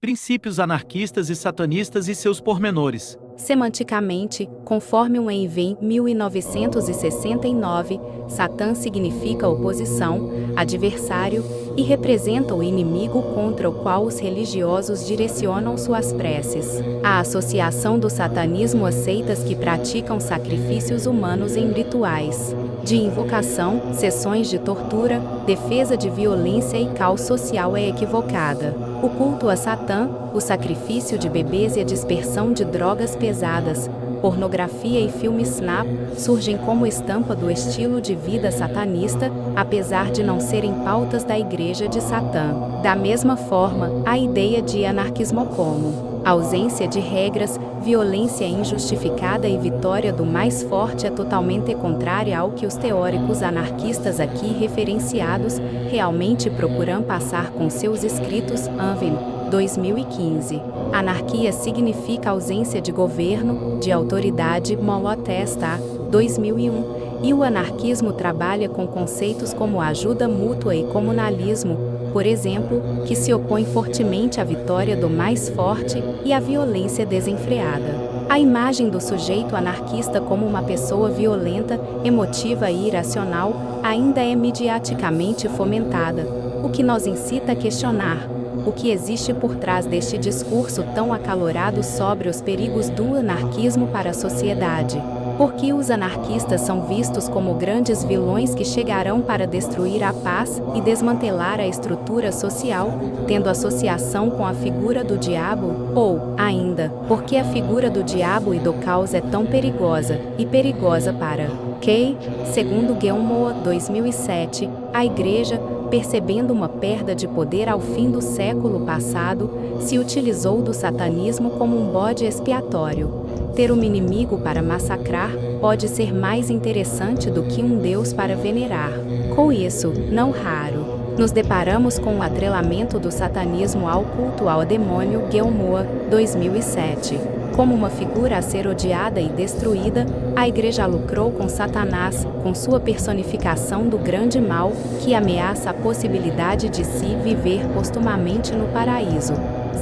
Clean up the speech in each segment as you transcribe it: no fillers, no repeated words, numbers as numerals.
Princípios anarquistas e satanistas e seus pormenores. Semanticamente, conforme um ENVI 1969, Satã significa oposição, adversário, e representa o inimigo contra o qual os religiosos direcionam suas preces. A associação do satanismo a seitas que praticam sacrifícios humanos em rituais de invocação, sessões de tortura, defesa de violência e caos social é equivocada. O culto a Satã, o sacrifício de bebês e a dispersão de drogas pesadas, pornografia e filmes snap surgem como estampa do estilo de vida satanista, apesar de não serem pautas da Igreja de Satã. Da mesma forma, a ideia de anarquismo como ausência de regras, violência injustificada e vitória do mais forte é totalmente contrária ao que os teóricos anarquistas aqui referenciados realmente procuram passar com seus escritos. Anvil, 2015. Anarquia significa ausência de governo, de autoridade, Molotesta, 2001. E o anarquismo trabalha com conceitos como ajuda mútua e comunalismo, por exemplo, que se opõe fortemente à vitória do mais forte e à violência desenfreada. A imagem do sujeito anarquista como uma pessoa violenta, emotiva e irracional ainda é mediaticamente fomentada, o que nos incita a questionar o que existe por trás deste discurso tão acalorado sobre os perigos do anarquismo para a sociedade. Por que os anarquistas são vistos como grandes vilões que chegarão para destruir a paz e desmantelar a estrutura social, tendo associação com a figura do diabo? Ou, ainda, por que a figura do diabo e do caos é tão perigosa, e perigosa para quem? Segundo Guilmoa, 2007, a Igreja, percebendo uma perda de poder ao fim do século passado, se utilizou do satanismo como um bode expiatório. Ter um inimigo para massacrar pode ser mais interessante do que um Deus para venerar. Com isso, não raro, nos deparamos com o atrelamento do satanismo ao culto ao demônio. Guilmoa, 2007. Como uma figura a ser odiada e destruída, a Igreja lucrou com Satanás, com sua personificação do grande mal, que ameaça a possibilidade de se viver postumamente no paraíso.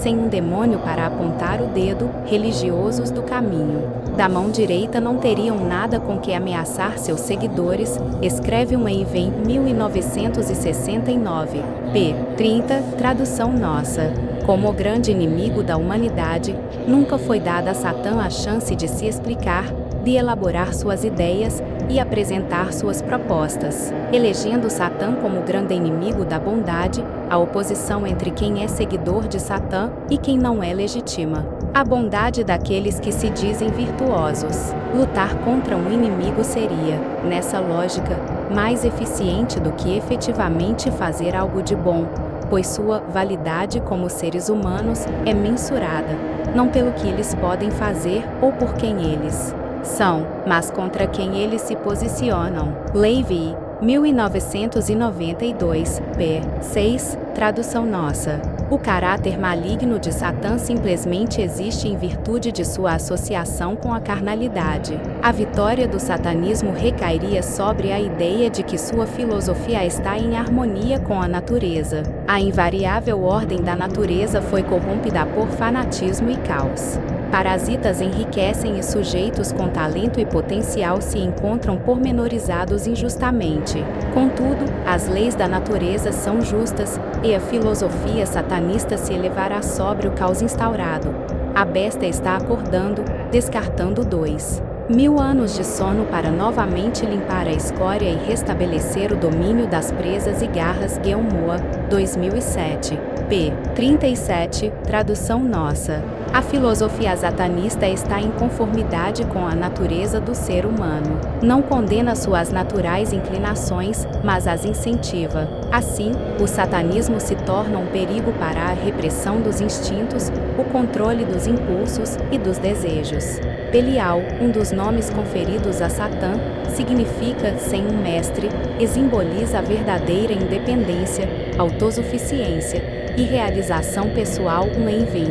Sem um demônio para apontar o dedo, religiosos do caminho da mão direita não teriam nada com que ameaçar seus seguidores, escreve um ENVI em 1969. p. 30, tradução nossa. Como o grande inimigo da humanidade, nunca foi dada a Satã a chance de se explicar, de elaborar suas ideias e apresentar suas propostas. Elegendo Satã como o grande inimigo da bondade, a oposição entre quem é seguidor de Satã e quem não é legitima a bondade daqueles que se dizem virtuosos. Lutar contra um inimigo seria, nessa lógica, mais eficiente do que efetivamente fazer algo de bom, pois sua validade como seres humanos é mensurada, não pelo que eles podem fazer ou por quem eles são, mas contra quem eles se posicionam. Levi, 1992, p. 6, tradução nossa. O caráter maligno de Satã simplesmente existe em virtude de sua associação com a carnalidade. A vitória do satanismo recairia sobre a ideia de que sua filosofia está em harmonia com a natureza. A invariável ordem da natureza foi corrompida por fanatismo e caos. Parasitas enriquecem e sujeitos com talento e potencial se encontram pormenorizados injustamente. Contudo, as leis da natureza são justas, e a filosofia satanista se elevará sobre o caos instaurado. A besta está acordando, descartando 2000 anos de sono para novamente limpar a escória e restabelecer o domínio das presas e garras. Guilmoa, 2007. p. 37, tradução nossa. A filosofia satanista está em conformidade com a natureza do ser humano. Não condena suas naturais inclinações, mas as incentiva. Assim, o satanismo se torna um perigo para a repressão dos instintos, o controle dos impulsos e dos desejos. Belial, um dos nomes conferidos a Satã, significa sem um mestre, e simboliza a verdadeira independência, autossuficiência e realização pessoal. Um ENVI,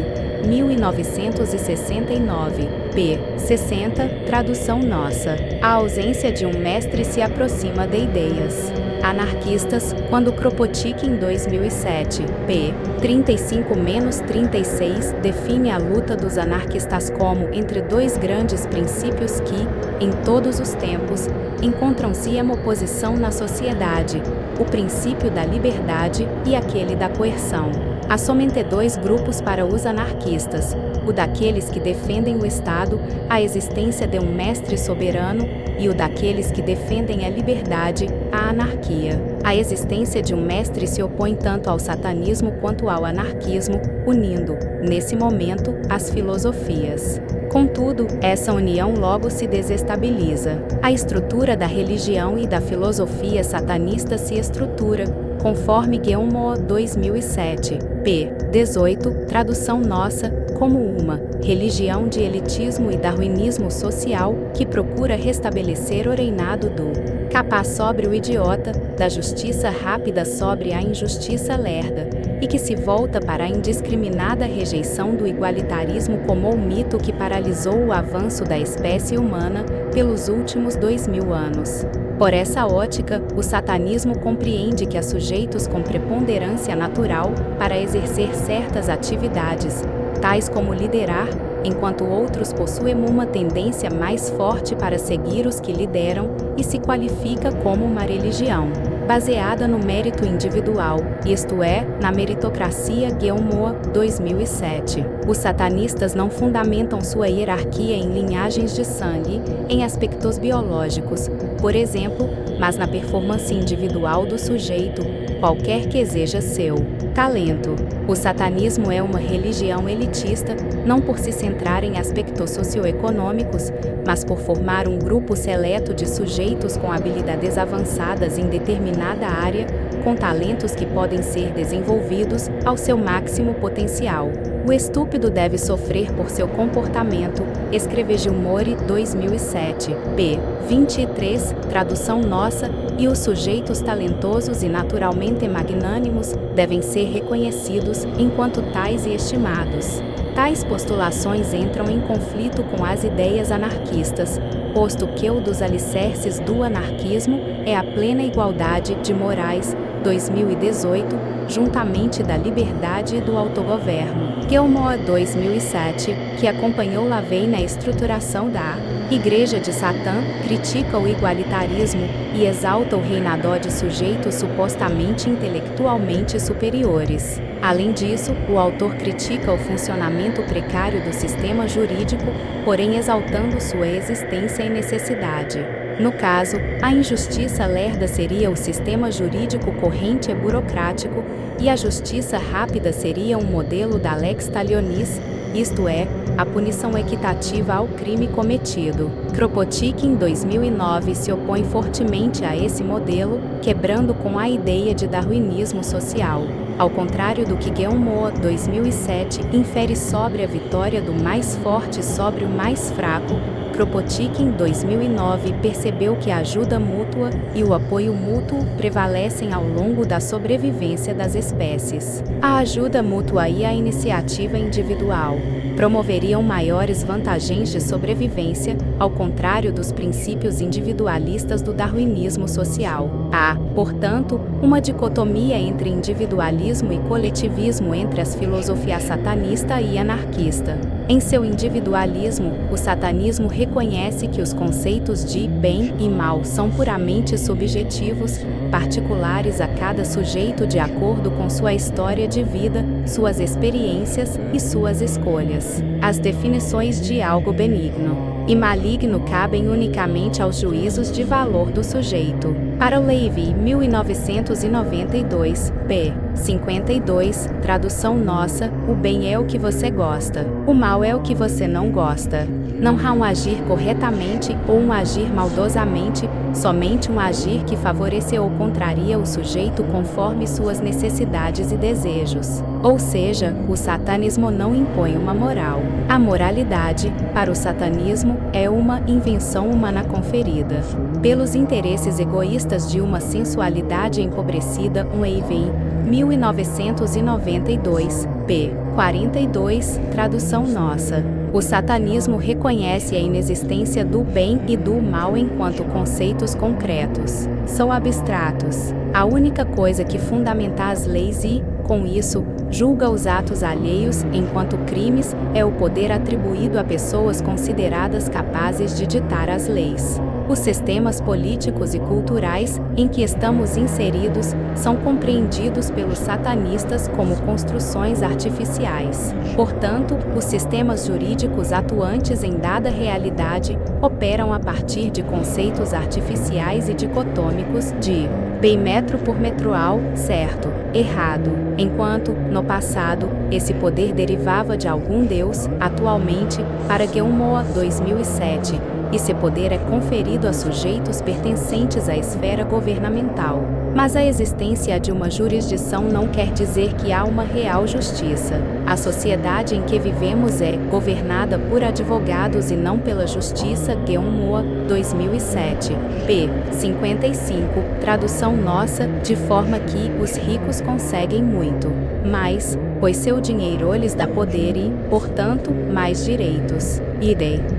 1969, p. 60, tradução nossa. A ausência de um mestre se aproxima de ideias Anarquistas, quando Kropotkin em 2007, p. 35-36, define a luta dos anarquistas como entre dois grandes princípios que, em todos os tempos, encontram-se em oposição na sociedade, o princípio da liberdade e aquele da coerção. Há somente dois grupos para os anarquistas, o daqueles que defendem o Estado, a existência de um mestre soberano, e o daqueles que defendem a liberdade, a anarquia. A existência de um mestre se opõe tanto ao satanismo quanto ao anarquismo, unindo, nesse momento, as filosofias. Contudo, essa união logo se desestabiliza. A estrutura da religião e da filosofia satanista se estrutura, conforme Guillemot 2007, p. 18, tradução nossa, como uma religião de elitismo e darwinismo social que procura restabelecer o reinado do capaz sobre o idiota, da justiça rápida sobre a injustiça lerda, e que se volta para a indiscriminada rejeição do igualitarismo como o mito que paralisou o avanço da espécie humana pelos últimos 2000 anos. Por essa ótica, o satanismo compreende que há sujeitos com preponderância natural para exercer certas atividades, tais como liderar, enquanto outros possuem uma tendência mais forte para seguir os que lideram, e se qualifica como uma religião baseada no mérito individual, isto é, na meritocracia. Guillemot 2007. Os satanistas não fundamentam sua hierarquia em linhagens de sangue, em aspectos biológicos, por exemplo, mas na performance individual do sujeito, qualquer que seja seu talento. O satanismo é uma religião elitista, não por se centrar em aspectos socioeconômicos, mas por formar um grupo seleto de sujeitos com habilidades avançadas em determinada área, com talentos que podem ser desenvolvidos ao seu máximo potencial. O estúpido deve sofrer por seu comportamento, escreve Gilmore 2007, p. 23, tradução nossa, e os sujeitos talentosos e naturalmente magnânimos devem ser reconhecidos enquanto tais e estimados. Tais postulações entram em conflito com as ideias anarquistas, posto que o dos alicerces do anarquismo é a plena igualdade de morais, 2018, juntamente da liberdade e do autogoverno. Guillemot 2007, que acompanhou Lavey na estruturação da Igreja de Satã, critica o igualitarismo e exalta o reinado de sujeitos supostamente intelectualmente superiores. Além disso, o autor critica o funcionamento precário do sistema jurídico, porém exaltando sua existência e necessidade. No caso, a injustiça lerda seria o sistema jurídico corrente e burocrático, e a justiça rápida seria um modelo da lex talionis, isto é, a punição equitativa ao crime cometido. Kropotkin em 2009 se opõe fortemente a esse modelo, quebrando com a ideia de darwinismo social. Ao contrário do que Guillemot 2007 infere sobre a vitória do mais forte sobre o mais fraco, Kropotkin em 2009 percebeu que a ajuda mútua e o apoio mútuo prevalecem ao longo da sobrevivência das espécies. A ajuda mútua e a iniciativa individual promoveriam maiores vantagens de sobrevivência, ao contrário dos princípios individualistas do darwinismo social. Há, portanto, uma dicotomia entre individualismo e coletivismo entre as filosofias satanista e anarquista. Em seu individualismo, o satanismo reconhece que os conceitos de bem e mal são puramente subjetivos, particulares a cada sujeito de acordo com sua história de vida, suas experiências e suas escolhas. As definições de algo benigno e maligno cabem unicamente aos juízos de valor do sujeito. Para Levy, 1992, p. 52, tradução nossa, o bem é o que você gosta, o mal é o que você não gosta. Não há um agir corretamente ou um agir maldosamente, somente um agir que favorece ou contraria o sujeito conforme suas necessidades e desejos. Ou seja, o satanismo não impõe uma moral. A moralidade, para o satanismo, é uma invenção humana conferida pelos interesses egoístas de uma sensualidade empobrecida, um Eivein, 1992, p. 42, tradução nossa. O satanismo reconhece a inexistência do bem e do mal enquanto conceitos concretos. São abstratos. A única coisa que fundamenta as leis e, com isso, julga os atos alheios enquanto crimes é o poder atribuído a pessoas consideradas capazes de ditar as leis. Os sistemas políticos e culturais em que estamos inseridos são compreendidos pelos satanistas como construções artificiais. Portanto, os sistemas jurídicos atuantes em dada realidade operam a partir de conceitos artificiais e dicotômicos de bem metro por metroal, certo, errado, enquanto, no passado, esse poder derivava de algum deus, atualmente, para Guilmoa 2007, esse poder é conferido a sujeitos pertencentes à esfera governamental. Mas a existência de uma jurisdição não quer dizer que há uma real justiça. A sociedade em que vivemos é governada por advogados e não pela justiça. Guilmoa 2007, p. 55, tradução nossa, de forma que os ricos conseguem muito mais, pois seu dinheiro lhes dá poder e, portanto, mais direitos.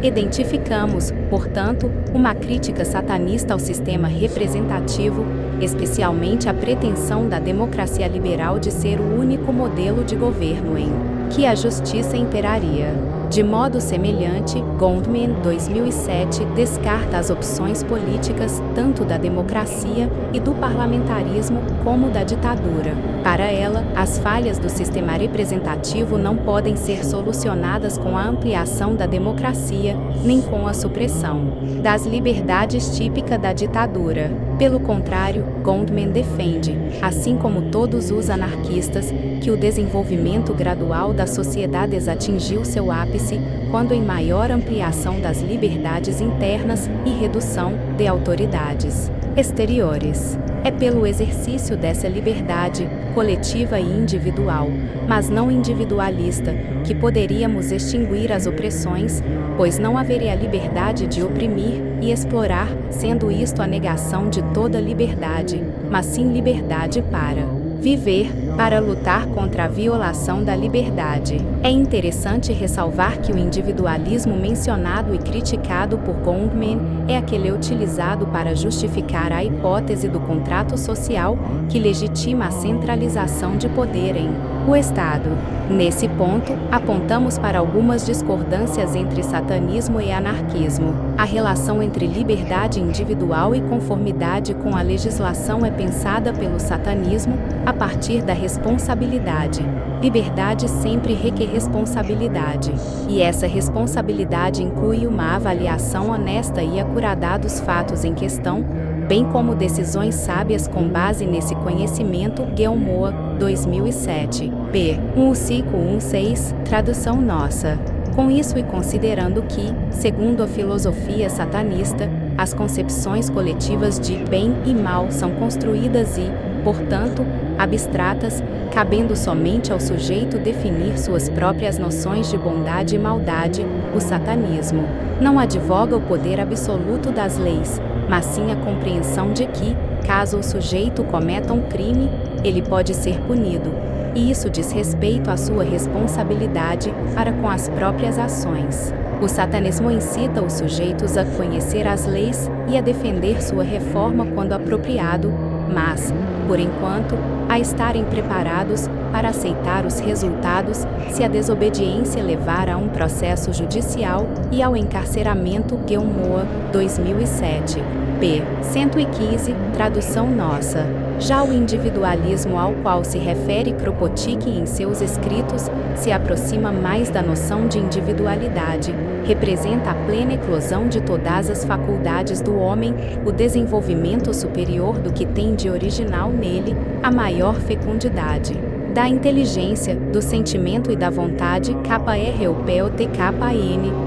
Identificamos, portanto, uma crítica satanista ao sistema representativo, especialmente a pretensão da democracia liberal de ser o único modelo de governo em que a justiça imperaria. De modo semelhante, Goldman, 2007, descarta as opções políticas tanto da democracia e do parlamentarismo como da ditadura. Para ela, as falhas do sistema representativo não podem ser solucionadas com a ampliação da democracia, nem com a supressão das liberdades típica da ditadura. Pelo contrário, Goldman defende, assim como todos os anarquistas, que o desenvolvimento gradual das sociedades atingiu seu ápice quando em maior ampliação das liberdades internas e redução de autoridades exteriores. É pelo exercício dessa liberdade, coletiva e individual, mas não individualista, que poderíamos extinguir as opressões, pois não haveria liberdade de oprimir e explorar, sendo isto a negação de toda liberdade, mas sim liberdade para viver, para lutar contra a violação da liberdade. É interessante ressalvar que o individualismo mencionado e criticado por Goldman é aquele utilizado para justificar a hipótese do contrato social que legitima a centralização de poder em o Estado. Nesse ponto, apontamos para algumas discordâncias entre satanismo e anarquismo. A relação entre liberdade individual e conformidade com a legislação é pensada pelo satanismo a partir da responsabilidade. Liberdade sempre requer responsabilidade. E essa responsabilidade inclui uma avaliação honesta e acurada dos fatos em questão, bem como decisões sábias com base nesse conhecimento. Guilmoa, 2007, p. 1516, tradução nossa. Com isso e considerando que, segundo a filosofia satanista, as concepções coletivas de bem e mal são construídas e, portanto, abstratas, cabendo somente ao sujeito definir suas próprias noções de bondade e maldade, o satanismo não advoga o poder absoluto das leis, mas sim a compreensão de que, caso o sujeito cometa um crime, ele pode ser punido, e isso diz respeito à sua responsabilidade para com as próprias ações. O satanismo incita os sujeitos a conhecer as leis e a defender sua reforma quando apropriado, mas, por enquanto, a estarem preparados para aceitar os resultados se a desobediência levar a um processo judicial e ao encarceramento. Guilmoa, 2007, p. 115, tradução nossa. Já o individualismo ao qual se refere Kropotkin em seus escritos se aproxima mais da noção de individualidade, representa a plena eclosão de todas as faculdades do homem, o desenvolvimento superior do que tem de original nele, a maior fecundidade da inteligência, do sentimento e da vontade. KRUPOTKN,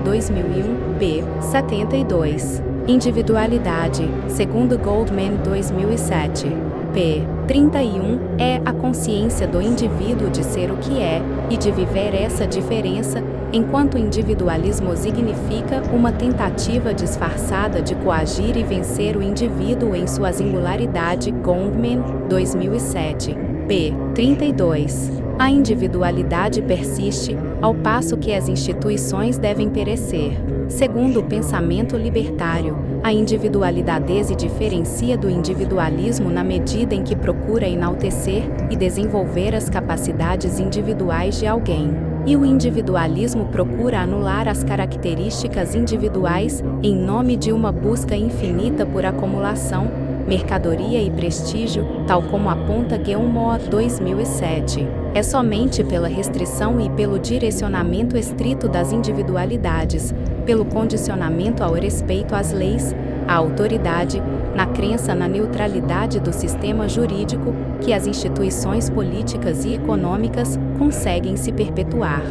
2001, p. 72. Individualidade, segundo Goldman, 2007, p. 31, é a consciência do indivíduo de ser o que é, e de viver essa diferença, enquanto individualismo significa uma tentativa disfarçada de coagir e vencer o indivíduo em sua singularidade. Goldman, 2007, p. 32. A individualidade persiste, ao passo que as instituições devem perecer. Segundo o pensamento libertário, a individualidade se diferencia do individualismo na medida em que procura enaltecer e desenvolver as capacidades individuais de alguém. E o individualismo procura anular as características individuais em nome de uma busca infinita por acumulação, mercadoria e prestígio, tal como aponta Gilmour 2007. É somente pela restrição e pelo direcionamento estrito das individualidades, pelo condicionamento ao respeito às leis, à autoridade, na crença na neutralidade do sistema jurídico, que as instituições políticas e econômicas conseguem se perpetuar.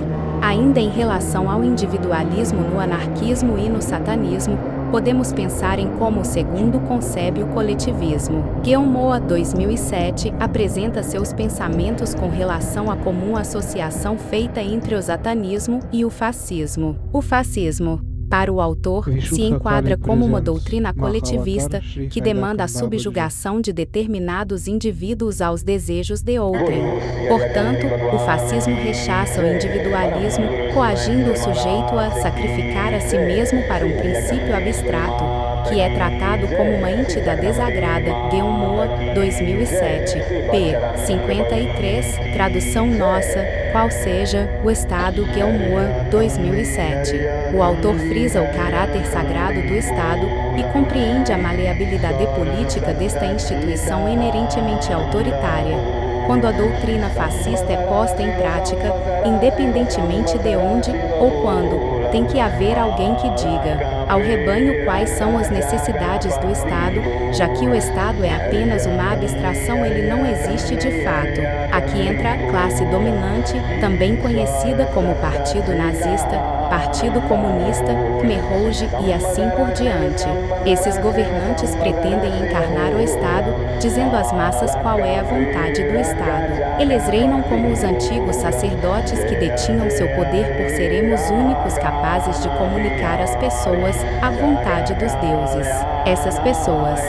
Ainda em relação ao individualismo no anarquismo e no satanismo, podemos pensar em como o segundo concebe o coletivismo. Gilmour 2007 apresenta seus pensamentos com relação à comum associação feita entre o satanismo e o fascismo. O fascismo, para o autor, se enquadra como uma doutrina coletivista que demanda a subjugação de determinados indivíduos aos desejos de outrem. Portanto, o fascismo rechaça o individualismo, coagindo o sujeito a sacrificar a si mesmo para um princípio abstrato, que é tratado como uma entidade sagrada. Gilmour 2007, p. 53, tradução nossa, qual seja, o Estado. Gilmour 2007. O autor frisa o caráter sagrado do Estado e compreende a maleabilidade política desta instituição inerentemente autoritária. Quando a doutrina fascista é posta em prática, independentemente de onde ou quando, tem que haver alguém que diga ao rebanho quais são as necessidades do Estado, já que o Estado é apenas uma abstração, ele não existe de fato. Aqui entra a classe dominante, também conhecida como Partido Nazista, Partido Comunista, Khmer Rouge e assim por diante. Esses governantes pretendem encarnar o Estado, dizendo às massas qual é a vontade do Estado. Eles reinam como os antigos sacerdotes que detinham seu poder por serem os únicos capazes de comunicar às pessoas a vontade dos deuses. Essas pessoas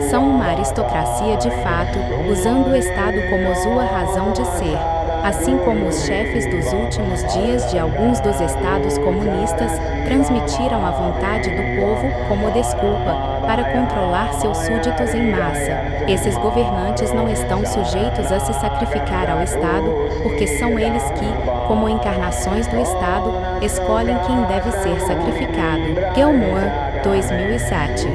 são uma aristocracia de fato, usando o Estado como sua razão de ser. Assim como os chefes dos últimos dias de alguns dos estados comunistas transmitiram a vontade do povo como desculpa para controlar seus súditos em massa. Esses governantes não estão sujeitos a se sacrificar ao Estado, porque são eles que, como encarnações do Estado, escolhem quem deve ser sacrificado. Gilmour 2007.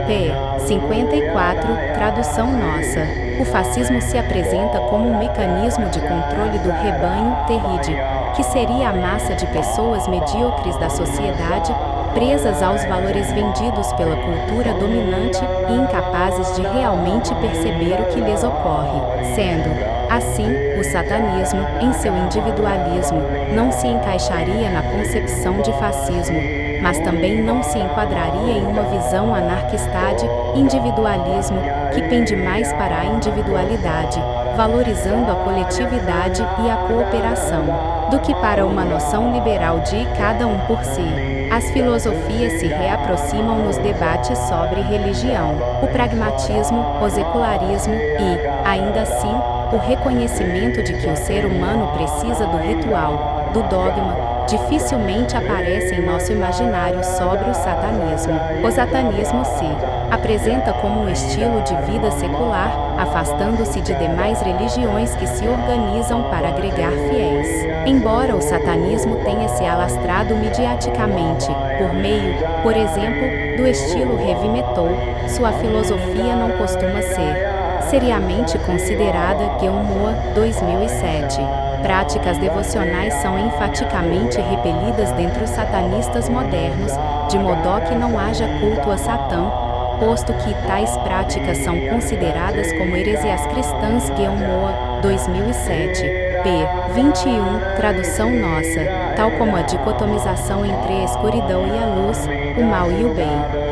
p. 54, tradução nossa. O fascismo se apresenta como um mecanismo de controle do rebanho, terride, que seria a massa de pessoas medíocres da sociedade, presas aos valores vendidos pela cultura dominante e incapazes de realmente perceber o que lhes ocorre. Sendo assim, o satanismo, em seu individualismo, não se encaixaria na concepção de fascismo, mas também não se enquadraria em uma visão anarquistade, individualismo, que pende mais para a individualidade, valorizando a coletividade e a cooperação, do que para uma noção liberal de cada um por si. As filosofias se reaproximam nos debates sobre religião, o pragmatismo, o secularismo e, ainda assim, o reconhecimento de que o ser humano precisa do ritual, do dogma, dificilmente aparece em nosso imaginário sobre o satanismo. O satanismo se apresenta como um estilo de vida secular, afastando-se de demais religiões que se organizam para agregar fiéis. Embora o satanismo tenha se alastrado mediaticamente, por meio, por exemplo, do estilo heavy metal, sua filosofia não costuma ser seriamente considerada. Gilmour 2007. Práticas devocionais são enfaticamente repelidas dentre os satanistas modernos, de modo que não haja culto a Satã, posto que tais práticas são consideradas como heresias cristãs. Gilmour 2007. p. 21, tradução nossa, tal como a dicotomização entre a escuridão e a luz, o mal e o bem.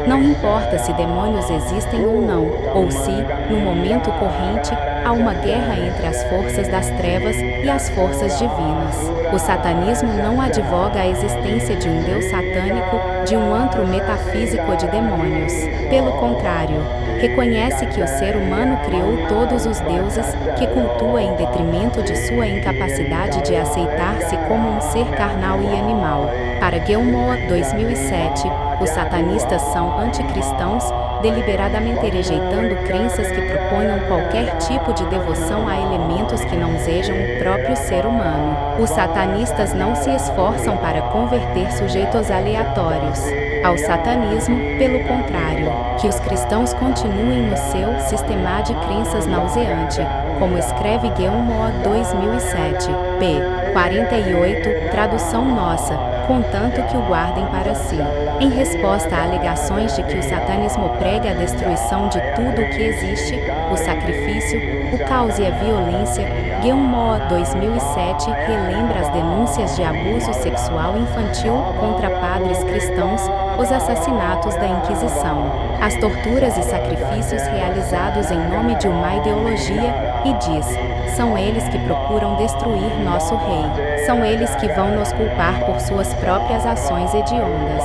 Não importa se demônios existem ou não, ou se, no momento corrente, há uma guerra entre as forças das trevas e as forças divinas. O satanismo não advoga a existência de um Deus satânico, de um antro metafísico ou de demônios. Pelo contrário, reconhece que o ser humano criou todos os deuses, que cultua em detrimento de sua incapacidade de aceitar-se como um ser carnal e animal. Para Gilmour, 2007, os satanistas são anticristãos, deliberadamente rejeitando crenças que proponham qualquer tipo de devoção a elementos que não sejam o próprio ser humano. Os satanistas não se esforçam para converter sujeitos aleatórios ao satanismo, pelo contrário, que os cristãos continuem no seu sistema de crenças nauseante, como escreve Gilmour, 2007, p. 48, tradução nossa, contanto que o guardem para si. Em resposta a alegações de que o satanismo prega a destruição de tudo o que existe, o sacrifício, o caos e a violência, Gilmour, 2007, relembra as denúncias de abuso sexual infantil contra padres cristãos, os assassinatos da Inquisição, as torturas e sacrifícios realizados em nome de uma ideologia, e diz: são eles que procuram destruir nosso rei. São eles que vão nos culpar por suas próprias ações hediondas.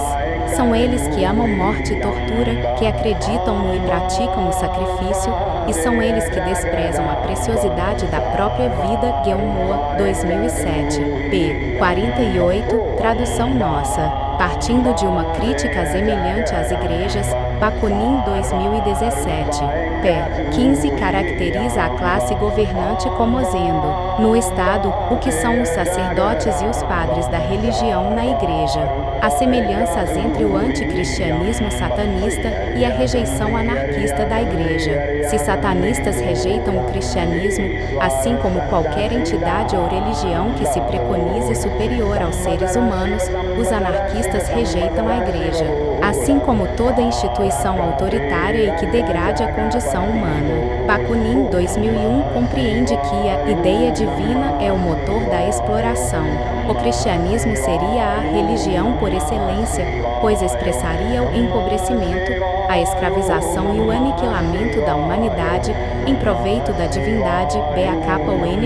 São eles que amam morte e tortura, que acreditam no e praticam o sacrifício, e são eles que desprezam a preciosidade da própria vida. Gilmour, 2007, p. 48, tradução nossa. Partindo de uma crítica semelhante às igrejas, Bakunin, 2017, p. 15 caracteriza a classe governante como sendo, no Estado, o que são os sacerdotes e os padres da religião na igreja. As semelhanças entre o anticristianismo satanista e a rejeição anarquista da igreja. Se satanistas rejeitam o cristianismo, assim como qualquer entidade ou religião que se preconize superior aos seres humanos, os anarquistas rejeitam a igreja, assim como toda instituição autoritária e que degrade a condição humana. Bakunin, 2001, compreende que a ideia divina é o motor da exploração. O cristianismo seria a religião por excelência, pois expressaria o empobrecimento, a escravização e o aniquilamento da humanidade, em proveito da divindade. BAKUNIN,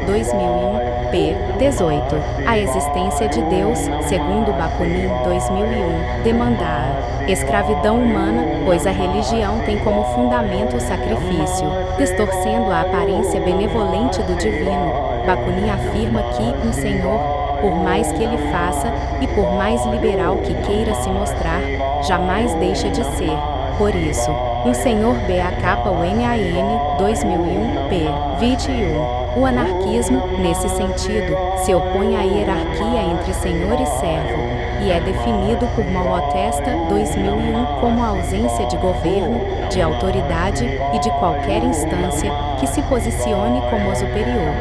2001, p. 18. A existência de Deus, segundo Bakunin, 2001, demanda a escravidão humana, pois a religião tem como fundamento o sacrifício. Distorcendo a aparência benevolente do divino, Bakunin afirma que um Senhor, por mais que ele faça, e por mais liberal que queira se mostrar, jamais deixa de ser. Por isso, um Senhor BAKUNIN, 2001, p. 21. O anarquismo, nesse sentido, se opõe à hierarquia entre senhor e servo, e é definido por Malatesta, 2001, como a ausência de governo, de autoridade e de qualquer instância que se posicione como superior.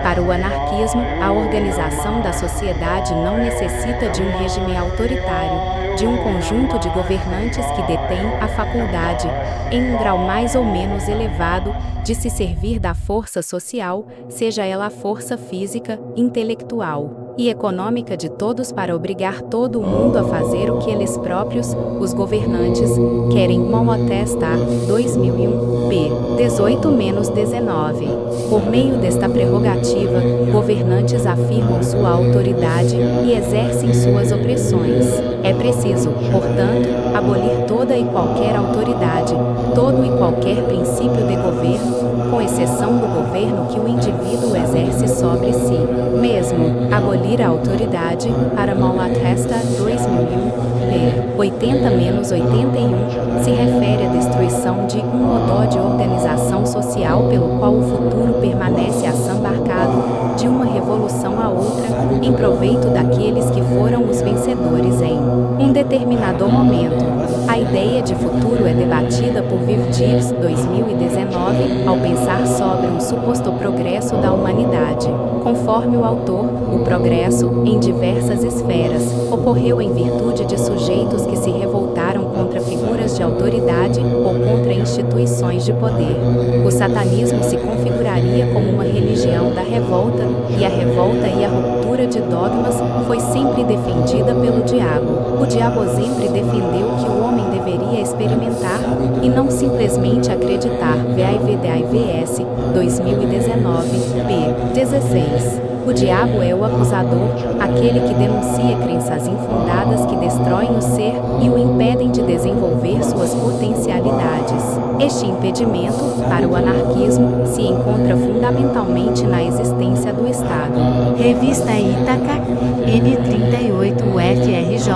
Para o anarquismo, a organização da sociedade não necessita de um regime autoritário, de um conjunto de governantes que detêm a faculdade, em um grau mais ou menos elevado, de se servir da força social, seja ela a força física, intelectual e econômica de todos para obrigar todo o mundo a fazer o que eles próprios, os governantes, querem. Malatesta, 2001, p. 18-19. Por meio desta prerrogativa, governantes afirmam sua autoridade e exercem suas opressões. É preciso, portanto, abolir toda e qualquer autoridade, todo e qualquer princípio de governo, com exceção do governo que o indivíduo exerce sobre si mesmo. Abolir a autoridade, para Malatesta, 2001, p. 80-81, se refere à destruição de um modelo de organização social pelo qual o futuro permanece assambarcado, de uma revolução a outra, em proveito daqueles que foram os vencedores em um determinado momento. A ideia de futuro é debatida por Virgils, 2019, ao pensar sobre um suposto progresso da humanidade. Conforme o autor, o progresso, em diversas esferas, ocorreu em virtude de sujeitos que se revoltaram contra figuras de autoridade ou contra instituições de poder. O satanismo se configuraria como uma religião da revolta, e a revolta e a ruptura ruptura de dogmas foi sempre defendida pelo diabo. O diabo sempre defendeu que o homem deveria experimentar e não simplesmente acreditar. VIVDAIVS 2019, p. 16. O diabo é o acusador, aquele que denuncia crenças infundadas que destroem o ser e o impedem de desenvolver suas potencialidades. Este impedimento, para o anarquismo, se encontra fundamentalmente na existência do Estado. Revista Ítaca, N38 UFRJ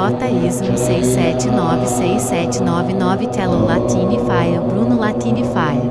ISO 167967999 Telo Latini Faia Bruno Latini Faia